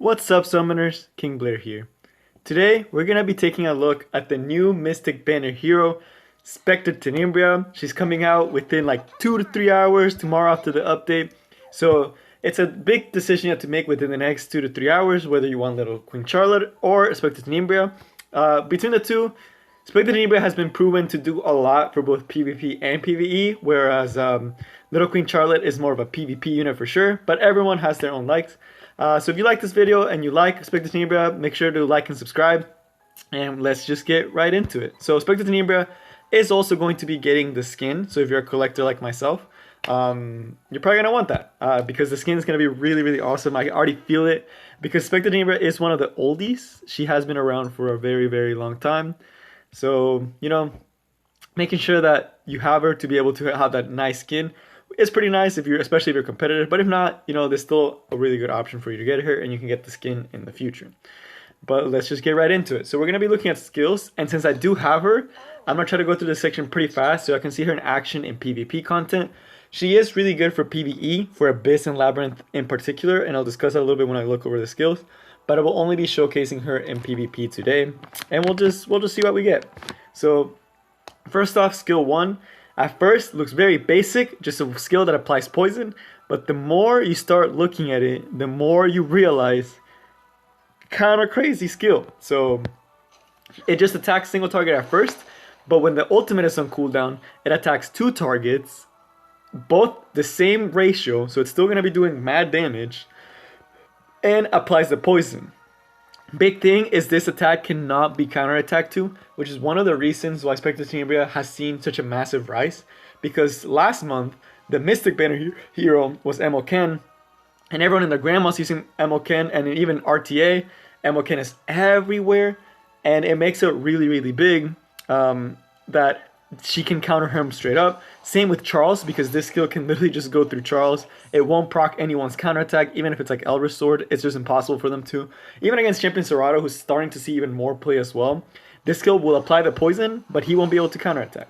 What's up, summoners? King Blair here. Today, we're gonna be taking a look at the new Mystic Banner hero, Specter Teninbria. She's coming out within like 2 to 3 hours tomorrow after the update. So it's a big decision you have to make within the next 2 to 3 hours, whether you want little Queen Charlotte or Specter Teninbria. Between the two, Specter Teninbria has been proven to do a lot for both PvP and PvE, whereas Little Queen Charlotte is more of a PvP unit for sure, but everyone has their own likes. So if you like this video and you like Specter Teninbria, make sure to like and subscribe, and let's just get right into it. So Specter Teninbria is also going to be getting the skin, so if you're a collector like myself, you're probably going to want that, because the skin is going to be really, really awesome. I already feel it, because Specter Teninbria is one of the oldies. She has been around for a very, very long time. So, you know, making sure that you have her to be able to have that nice skin is pretty nice, especially if you're competitive. But if not, you know, there's still a really good option for you to get her, and you can get the skin in the future. But let's just get right into it. So we're going to be looking at skills, and since I do have her, I'm going to try to go through this section pretty fast so I can see her in action in PvP content. She is really good for PvE, for Abyss and Labyrinth in particular, and I'll discuss that a little bit when I look over the skills. But I will only be showcasing her in PvP today, and we'll just see what we get. So first off, skill 1. At first, looks very basic, just a skill that applies poison, but the more you start looking at it, the more you realize, kind of crazy skill. So it just attacks single target at first, but when the ultimate is on cooldown, it attacks 2 targets, both the same ratio, so it's still going to be doing mad damage, and applies the poison. Big thing is this attack cannot be counterattacked to, which is one of the reasons why Specter Teninbria has seen such a massive rise. Because last month, the Mystic Banner hero was Ken, and everyone and their grandma's using Ken, and even RTA, Ken is everywhere, and it makes it really, really big that she can counter him straight up. Same with Charles, because this skill can literally just go through Charles. It won't proc anyone's counterattack, even if it's like Elder's Sword. It's just impossible for them to. Even against Champion Serrato, who's starting to see even more play as well, this skill will apply the poison, but he won't be able to counterattack.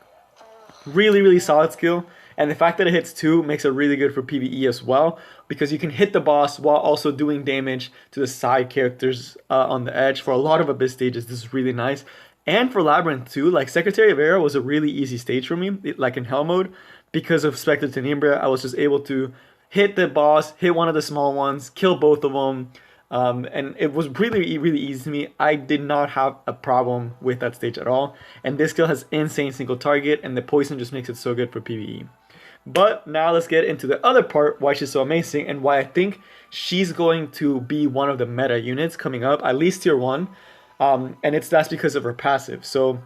Really, really solid skill. And the fact that it hits 2 makes it really good for PvE as well, because you can hit the boss while also doing damage to the side characters on the edge. For a lot of Abyss stages, this is really nice. And for Labyrinth too, like Secretary of Era was a really easy stage for me, like in Hell mode, because of Specter Teninbria. I was just able to hit the boss, hit one of the small ones, kill both of them, and it was really, really easy to me. I did not have a problem with that stage at all, and this skill has insane single target, and the poison just makes it so good for PvE. But now let's get into the other part, why she's so amazing, and why I think she's going to be one of the meta units coming up, at least tier 1. And that's because of her passive. So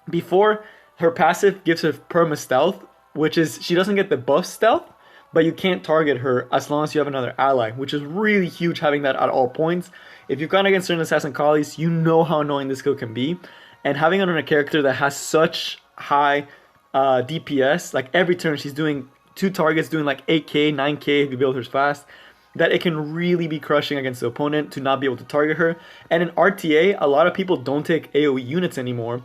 before, her passive gives her perma stealth, which is she doesn't get the buff stealth, but you can't target her as long as you have another ally, which is really huge having that at all points. If you've gone against certain assassin collies, you know how annoying this skill can be, and having it on a character that has such high DPS, like every turn she's doing 2 targets, doing like 8k, 9k if you build her fast, that it can really be crushing against the opponent to not be able to target her. And in RTA, a lot of people don't take AoE units anymore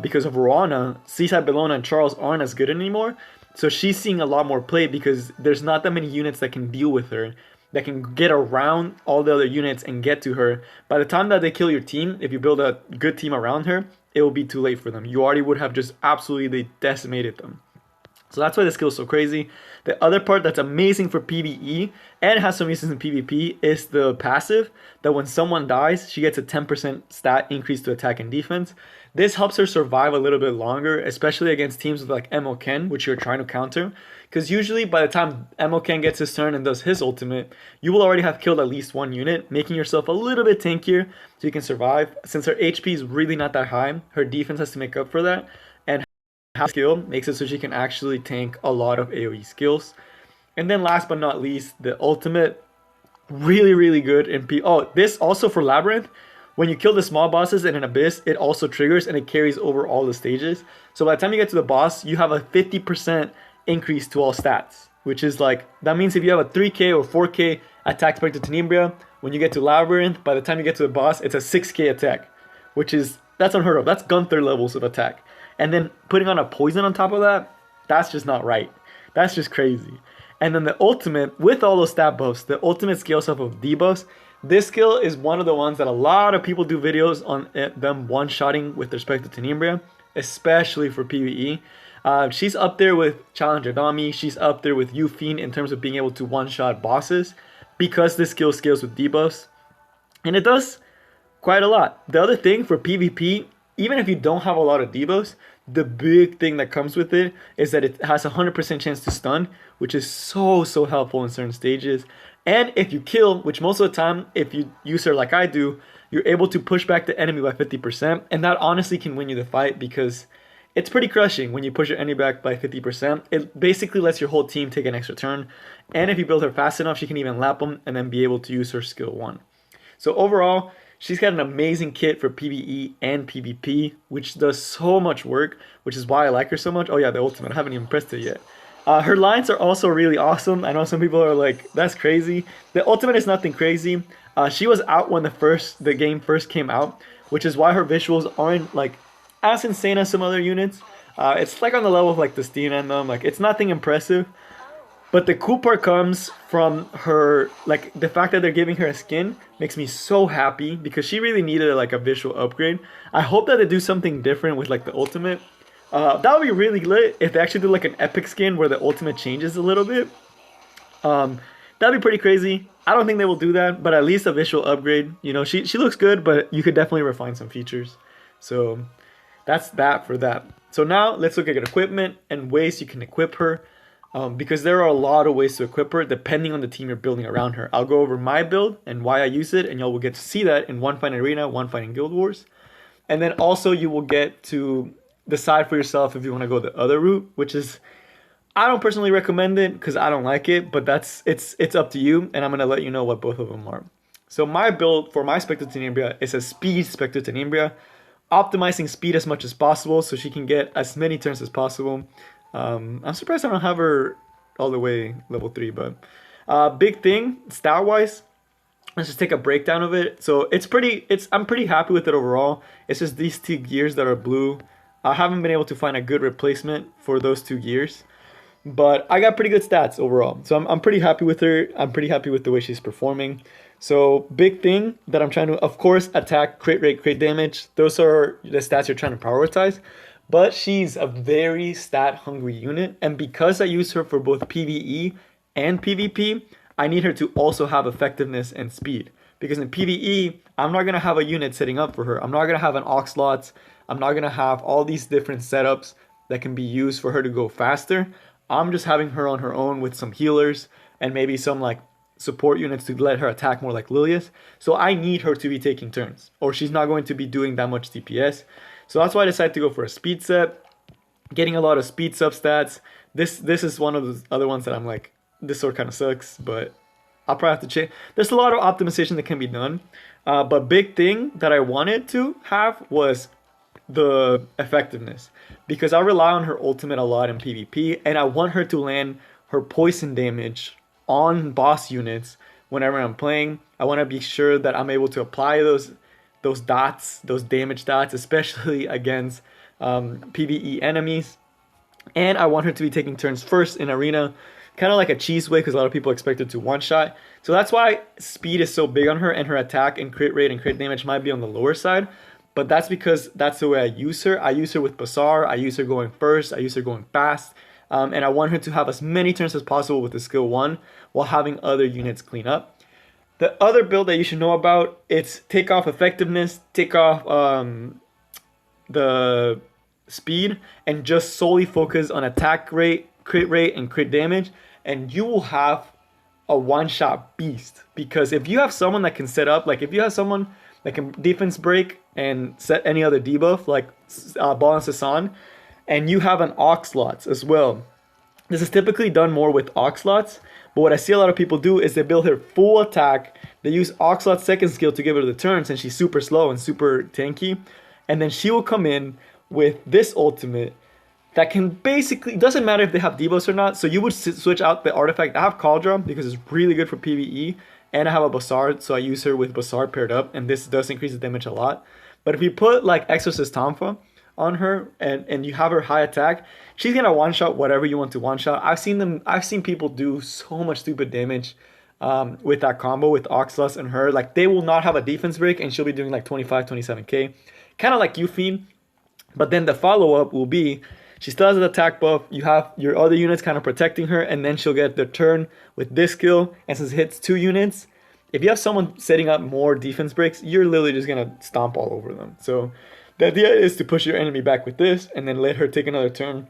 because of Roana. Seaside Bellona and Charles aren't as good anymore. So she's seeing a lot more play because there's not that many units that can deal with her, that can get around all the other units and get to her. By the time that they kill your team, if you build a good team around her, it will be too late for them. You already would have just absolutely decimated them. So that's why the skill is so crazy. The other part that's amazing for PvE and has some uses in PvP is the passive, that when someone dies, she gets a 10% stat increase to attack and defense. This helps her survive a little bit longer, especially against teams with like Ken, which you're trying to counter. Because usually by the time Ken gets his turn and does his ultimate, you will already have killed at least 1 unit, making yourself a little bit tankier so you can survive. Since her HP is really not that high, her defense has to make up for that. And skill makes it so she can actually tank a lot of AoE skills. And then last but not least, the ultimate, really, really good in this also for Labyrinth. When you kill the small bosses in an Abyss, it also triggers and it carries over all the stages. So by the time you get to the boss, you have a 50% increase to all stats, which is like, that means if you have a 3k or 4k attack Specter Teninbria, when you get to Labyrinth, by the time you get to the boss, it's a 6k attack, that's unheard of. That's Gunther levels of attack. And then putting on a poison on top of that, that's just not right. That's just crazy. And then the ultimate, with all those stat buffs, the ultimate scales off of debuffs. This skill is one of the ones that a lot of people do videos on them one-shotting with respect to Tenebria, especially for PvE. She's up there with Challenger Dami. She's up there with Yufine in terms of being able to one-shot bosses because this skill scales with debuffs. And it does quite a lot. The other thing for PvP, even if you don't have a lot of debuffs, the big thing that comes with it is that it has a 100% chance to stun, which is so helpful in certain stages. And if you kill, which most of the time, if you use her like I do, you're able to push back the enemy by 50%. And that honestly can win you the fight because it's pretty crushing when you push your enemy back by 50%. It basically lets your whole team take an extra turn. And if you build her fast enough, she can even lap them and then be able to use her skill 1. So overall, she's got an amazing kit for PvE and PvP, which does so much work, which is why I like her so much. Oh yeah, the ultimate. I haven't even pressed it yet. Her lines are also really awesome. I know some people are like, that's crazy. The ultimate is nothing crazy. She was out when the game first came out, which is why her visuals aren't like as insane as some other units. It's like on the level of like the Steam and them. Like it's nothing impressive. But the cool part comes from her, like the fact that they're giving her a skin makes me so happy because she really needed like a visual upgrade. I hope that they do something different with like the ultimate. That would be really lit if they actually do like an epic skin where the ultimate changes a little bit. That'd be pretty crazy. I don't think they will do that, but at least a visual upgrade. You know, she looks good, but you could definitely refine some features. So that's that for that. So now let's look at equipment and ways you can equip her. Because there are a lot of ways to equip her depending on the team you're building around her. I'll go over my build and why I use it, and y'all will get to see that in One Fight Arena, One Fight in Guild Wars. And then also you will get to decide for yourself if you want to go the other route, which is, I don't personally recommend it because I don't like it, but it's up to you, and I'm going to let you know what both of them are. So my build for my Specter Teninbria is a speed Specter Teninbria, optimizing speed as much as possible so she can get as many turns as possible. I'm surprised I don't have her all the way level 3, but big thing stat wise, let's just take a breakdown of it. So I'm pretty happy with it overall. It's just these 2 gears that are blue. I haven't been able to find a good replacement for those 2 gears, but I got pretty good stats overall. So I'm pretty happy with her. I'm pretty happy with the way she's performing. So big thing that I'm trying to, of course, attack, crit rate, crit damage. Those are the stats you're trying to prioritize. But she's a very stat-hungry unit, and because I use her for both PvE and PvP, I need her to also have effectiveness and speed. Because in PvE, I'm not going to have a unit setting up for her. I'm not going to have an Oxlots. I'm not going to have all these different setups that can be used for her to go faster. I'm just having her on her own with some healers and maybe some like support units to let her attack more like Lilius. So I need her to be taking turns, or she's not going to be doing that much DPS. So that's why I decided to go for a speed set, getting a lot of speed substats. This is one of the other ones that I'm like, this sort kind of sucks, but I'll probably have to change. There's a lot of optimization that can be done. But big thing that I wanted to have was the effectiveness, because I rely on her ultimate a lot in PvP, and I want her to land her poison damage on boss units whenever I'm playing. I want to be sure that I'm able to apply those dots, those damage dots, especially against PvE enemies. And I want her to be taking turns first in arena, kind of like a cheese way, because a lot of people expect her to one-shot. So that's why speed is so big on her, and her attack and crit rate and crit damage might be on the lower side. But that's because that's the way I use her. I use her with Bazaar, I use her going first, I use her going fast. And I want her to have as many turns as possible with the skill 1 while having other units clean up. The other build that you should know about, it's take off effectiveness, take off the speed, and just solely focus on attack rate, and crit damage, and you will have a one-shot beast. Because if you have someone that can set up, like if you have someone that can defense break and set any other debuff, like Ball and Sasan, and you have an Oxlots as well. This is typically done more with Oxlots, but what I see a lot of people do is they build her full attack, they use Oxlot's second skill to give her the turns, and she's super slow and super tanky, and then she will come in with this ultimate that can basically, it doesn't matter if they have debuffs or not, so you would switch out the artifact. I have Cauldron because it's really good for PvE, and I have a Bazaar, so I use her with Bazaar paired up, and this does increase the damage a lot. But if you put like Exorcist Tonfa on her and you have her high attack, she's gonna one-shot whatever you want to one-shot. I've seen people do so much stupid damage with that combo with Oxlos and her. Like, they will not have a defense break, and she'll be doing like 25, 27k. Kind of like Yuffie. But then the follow-up will be, she still has an attack buff, you have your other units kind of protecting her, and then she'll get the turn with this skill, and since it hits 2 units, if you have someone setting up more defense breaks, you're literally just going to stomp all over them. So the idea is to push your enemy back with this, and then let her take another turn,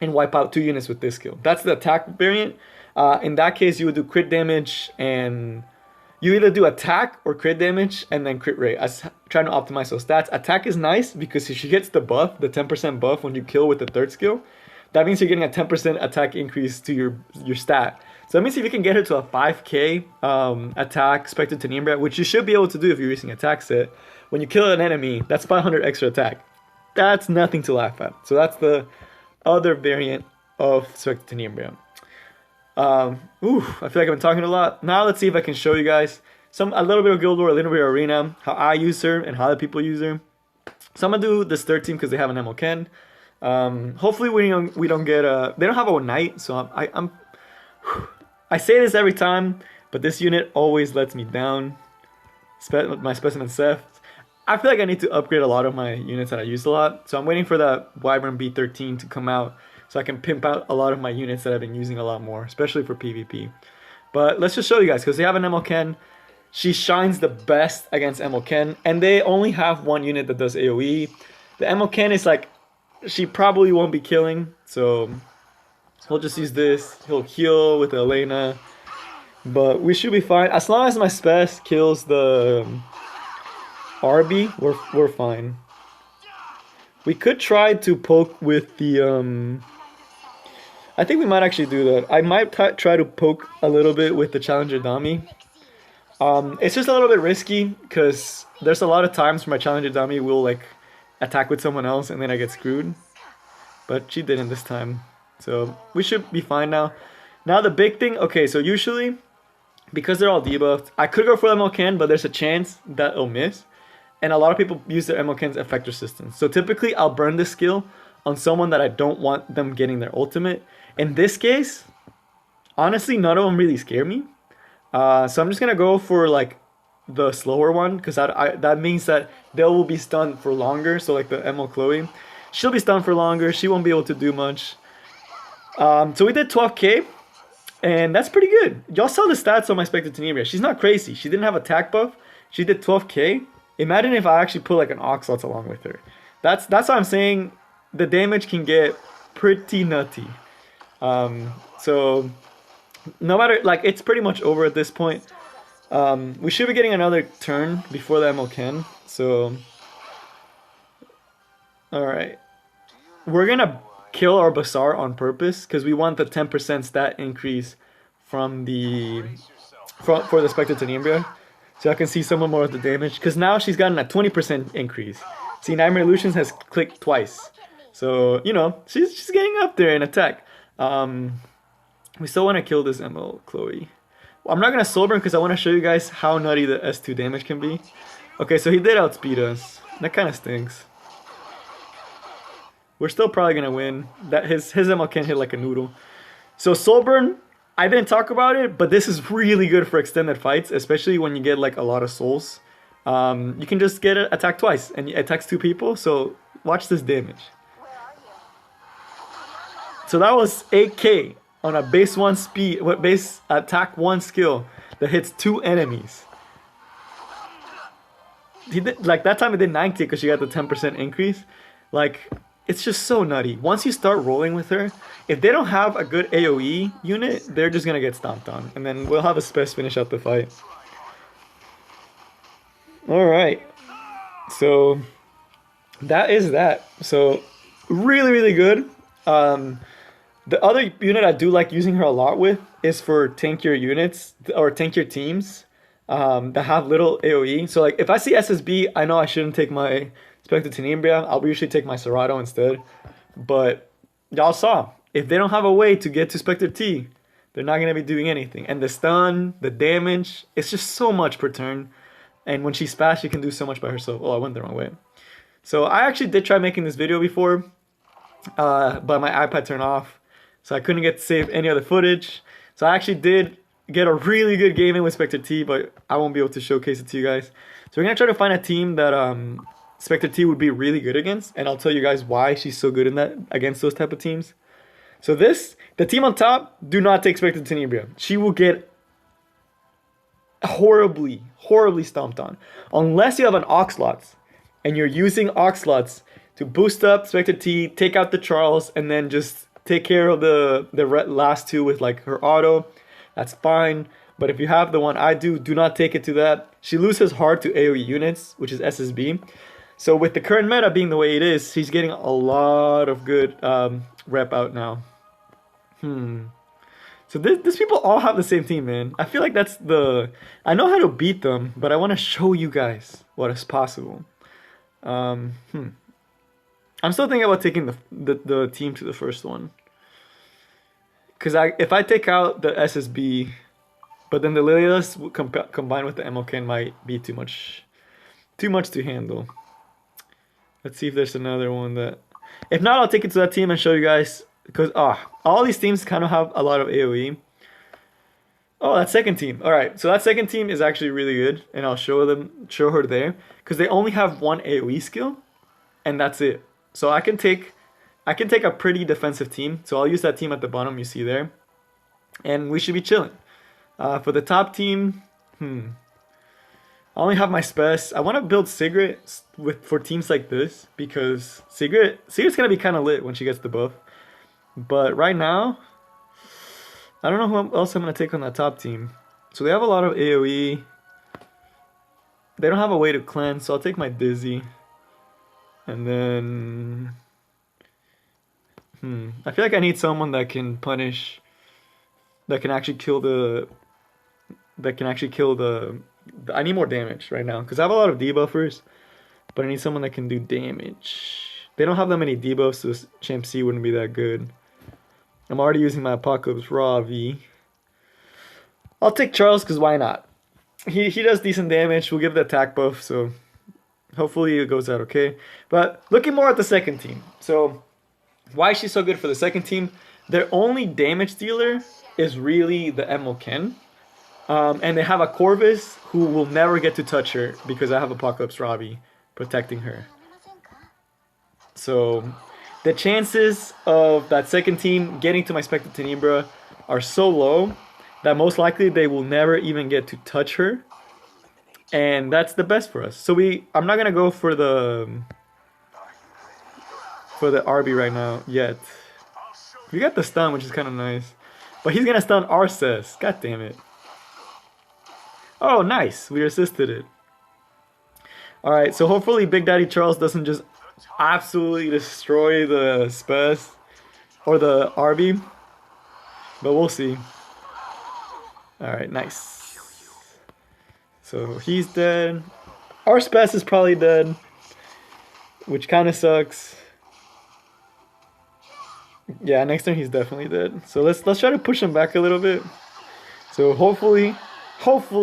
and wipe out 2 units with this skill. That's the attack variant. In that case, you would do crit damage, and you either do attack or crit damage and then crit rate. I was trying to optimize those stats. Attack is nice because if she gets the buff, the 10% buff when you kill with the third skill, that means you're getting a 10% attack increase to your stat. So that means if you can get her to a 5k attack, Specter Teninbria, which you should be able to do if you're using attack set, when you kill an enemy, that's 500 extra attack. That's nothing to laugh at. So that's the other variant of Specter Teninbria. I feel like I've been talking a lot. Now let's see if I can show you guys a little bit of Guild War, a little bit of Arena, how I use her and how other people use her. So I'm gonna do this third team because they have an MO Ken. Hopefully we don't get they don't have a knight, so I say this every time, but this unit always lets me down. My Specimen Seth. I feel like I need to upgrade a lot of my units that I use a lot, so I'm waiting for that Wyvern B13 to come out, so I can pimp out a lot of my units that I've been using a lot more, especially for PvP. But let's just show you guys, because they have an Ken. She shines the best against Ken, and they only have one unit that does AoE. The Ken is like, she probably won't be killing, so we'll just use this. He'll heal with Elena, but we should be fine. As long as my Spec kills the RB, we're fine. We could try to poke with the I think we might actually do that. I might try to poke a little bit with the Challenger Dummy. It's just a little bit risky because there's a lot of times where my Challenger Dummy will like attack with someone else and then I get screwed. But she didn't this time. So we should be fine now. Now the big thing, okay, so usually because they're all debuffed, I could go for MLK, but there's a chance that it'll miss. And a lot of people use their MLK's effect resistance. So typically I'll burn this skill on someone that I don't want them getting their ultimate. In this case, honestly, none of them really scare me. So I'm just going to go for like the slower one, because that means that they will be stunned for longer. So like the ML Chloe, she'll be stunned for longer. She won't be able to do much. So we did 12k, and that's pretty good. Y'all saw the stats on my Specter Teninbria. She's not crazy. She didn't have attack buff. She did 12k. Imagine if I actually put like an Oxlot along with her. That's what I'm saying. The damage can get pretty nutty. So no matter, like, it's pretty much over at this point. We should be getting another turn before the ML can. So alright. We're gonna kill our Basar on purpose because we want the 10% stat increase from the for the Specter Teninbria. So I can see some more of the damage, because now she's gotten a 20% increase. See, Nightmare Illusions has clicked twice. So, you know, she's getting up there in attack. We still want to kill this ML Chloe. Well, I'm not going to soul burn because I want to show you guys how nutty the S2 damage can be. Okay, so he did outspeed us. That kind of stinks. We're still probably going to win. That his ML can hit like a noodle. So soul burn, I didn't talk about it, but this is really good for extended fights, especially when you get like a lot of souls. You can just get it attack twice, and it attacks 2 people, so watch this damage. So that was 8k on a base 1 speed, base attack 1 skill that hits 2 enemies. He did, like, that time it did 9k because she got the 10% increase. Like, it's just so nutty. Once you start rolling with her, if they don't have a good AoE unit, they're just gonna get stomped on, and then we'll have a Spec finish out the fight. Alright, so that is that. So really good. The other unit I do like using her a lot with is for tankier units or tankier teams that have little AoE. So like if I see SSB, I know I shouldn't take my Specter Teninbria. I'll usually take my Serato instead. But y'all saw, if they don't have a way to get to Specter T, they're not going to be doing anything. And the stun, the damage, it's just so much per turn. And when she's fast, she can do so much by herself. Oh, I went the wrong way. So I actually did try making this video before, but my iPad turned off. So I couldn't get to save any other footage. So I actually did get a really good game in with Specter T, but I won't be able to showcase it to you guys. So we're gonna try to find a team that Specter T would be really good against, and I'll tell you guys why she's so good in that against those type of teams. So the team on top, do not take Specter Teninbria. She will get horribly stomped on. Unless you have an Oxlots, and you're using Oxlots to boost up Specter T, take out the Charles, and then just take care of the last two with like her auto. That's fine. But if you have the one I do not take it to that. She loses hard to AoE units, which is SSB. So with the current meta being the way it is, she's getting a lot of good rep out now. So these people all have the same team, man. I feel like that's I know how to beat them, but I want to show you guys what is possible. I'm still thinking about taking the team to the first one. Because if I take out the SSB, but then the Lilias combined with the MLK might be too much to handle. Let's see if there's another one that... If not, I'll take it to that team and show you guys. Because all these teams kind of have a lot of AoE. Oh, that second team. Alright, so that second team is actually really good. And I'll show her there. Because they only have one AoE skill. And that's it. So I can take a pretty defensive team. So I'll use that team at the bottom you see there. And we should be chilling. For the top team, I only have my Spec. I want to build Sigrid for teams like this. Because Sigrid's going to be kind of lit when she gets the buff. But right now, I don't know who else I'm going to take on that top team. So they have a lot of AoE. They don't have a way to cleanse, so I'll take my Dizzy. And then... I feel like I need someone that can punish... That can actually kill the... I need more damage right now. Because I have a lot of debuffers. But I need someone that can do damage. They don't have that many debuffs, so Champ C wouldn't be that good. I'm already using my Apocalypse Raw V. I'll take Charles because why not? He does decent damage. We'll give the attack buff, so hopefully it goes out okay. But looking more at the second team. So why is she so good for the second team? Their only damage dealer is really the Ken. And they have a Corvus who will never get to touch her because I have Apocalypse Robbie protecting her. So the chances of that second team getting to my Specter Teninbria are so low that most likely they will never even get to touch her. And that's the best for us. So I'm not gonna go for the RB right now yet. We got the stun, which is kind of nice. But he's gonna stun Arces. God damn it. Oh, nice. We assisted it. Alright, so hopefully Big Daddy Charles doesn't just absolutely destroy the Spec or the RB, but we'll see. Alright, nice. So he's dead. Our Spec is probably dead, which kind of sucks. Yeah, next turn he's definitely dead. So let's try to push him back a little bit. So hopefully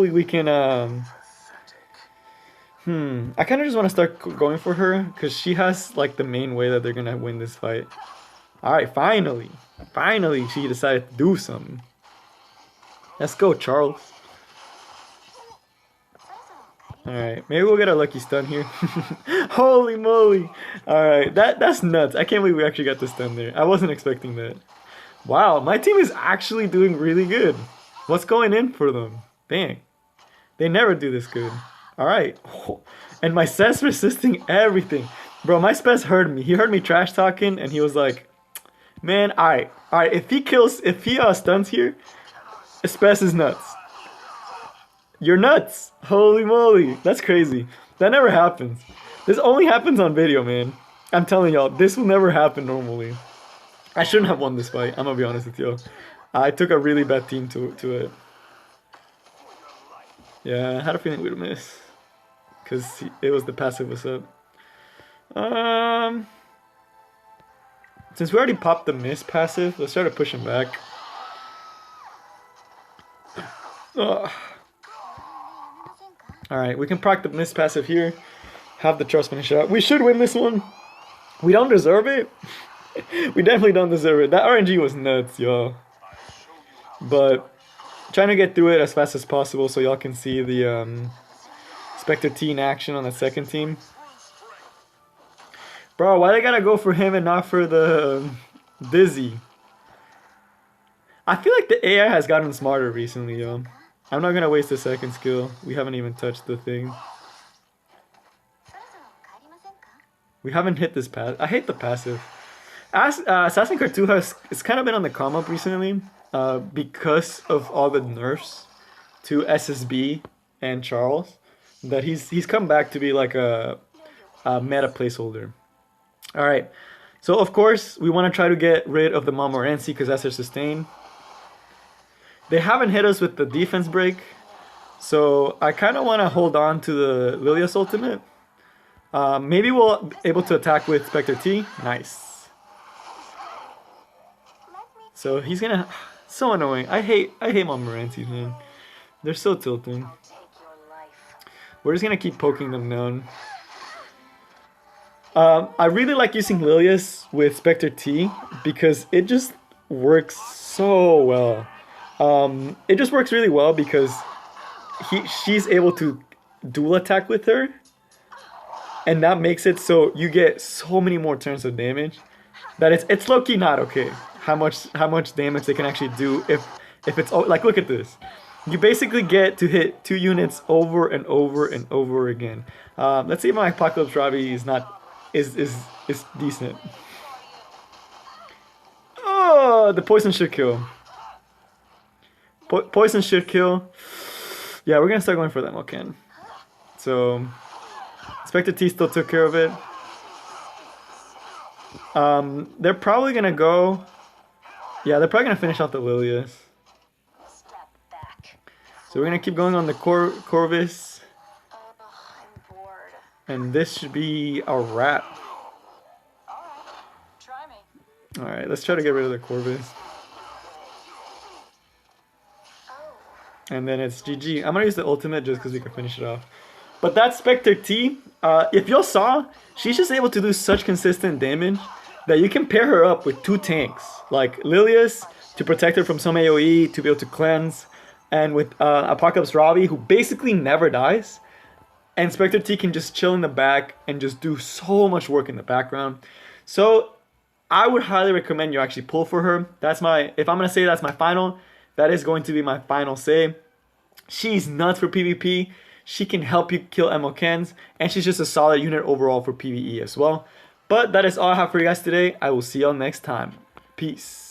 we can I kind of just want to start going for her because she has like the main way that they're gonna win this fight. Alright, finally she decided to do something. Let's go, Charles. Alright, maybe we'll get a lucky stun here. Holy moly. Alright, that's nuts. I can't believe we actually got the stun there. I wasn't expecting that. Wow, my team is actually doing really good. What's going in for them? Dang. They never do this good. Alright. And my Cess resisting everything. Bro, my Spec heard me. He heard me trash talking and he was like, man, alright. Alright, if he stuns here, Spec is nuts. You're nuts. Holy moly. That's crazy. That never happens. This only happens on video, man. I'm telling y'all, this will never happen normally. I shouldn't have won this fight. I'm gonna be honest with you. I took a really bad team to it. Yeah, I had a feeling we'd miss. Because it was the passive was up. Since we already popped the miss passive, let's try to push him back. Alright, we can proc the miss passive here. Have the trust finish out. We should win this one. We don't deserve it. We definitely don't deserve it. That RNG was nuts, y'all. But trying to get through it as fast as possible so y'all can see the Specter T in action on the second team. Bro, why they gotta go for him and not for the Dizzy? I feel like the AI has gotten smarter recently, yo. I'm not gonna waste a second skill. We haven't even touched the thing. We haven't hit this pass. I hate the passive. Assassin's Creed 2 it's kind of been on the come up recently because of all the nerfs to SSB and Charles. That he's come back to be like a meta placeholder. All right, so of course we want to try to get rid of the Montmorency because that's their sustain. They haven't hit us with the defense break, so I kind of want to hold on to the Lilia's ultimate. Maybe we'll be able to attack with Specter T. Nice. So he's gonna... So annoying. I hate Montmorency, man. They're so tilting. We're just gonna keep poking them down. I really like using Lilius with Specter T because it just works so well. It just works really well because she's able to dual attack with her, and that makes it so you get so many more turns of damage that it's low-key not okay how much damage they can actually do if it's like, look at this. You basically get to hit 2 units over and over and over again. Let's see if my Apocalypse Robbie is decent. Oh, the poison should kill. Poison should kill. Yeah, we're gonna start going for that Moken. So Specter T still took care of it. They're probably gonna go. Yeah, they're probably gonna finish off the Lilius. So we're gonna keep going on the Corvus. And this should be a wrap. Alright, let's try to get rid of the Corvus. And then it's GG. I'm gonna use the ultimate just because we can finish it off. But that Specter T, if y'all saw, she's just able to do such consistent damage that you can pair her up with 2 tanks. Like Lilius to protect her from some AoE, to be able to cleanse. And with Apocalypse Robbie, who basically never dies. And Specter T can just chill in the back and just do so much work in the background. So I would highly recommend you actually pull for her. That's my, if I'm going to say that's my final, that is going to be my final say. She's nuts for PvP. She can help you kill Mokens. And she's just a solid unit overall for PvE as well. But that is all I have for you guys today. I will see y'all next time. Peace.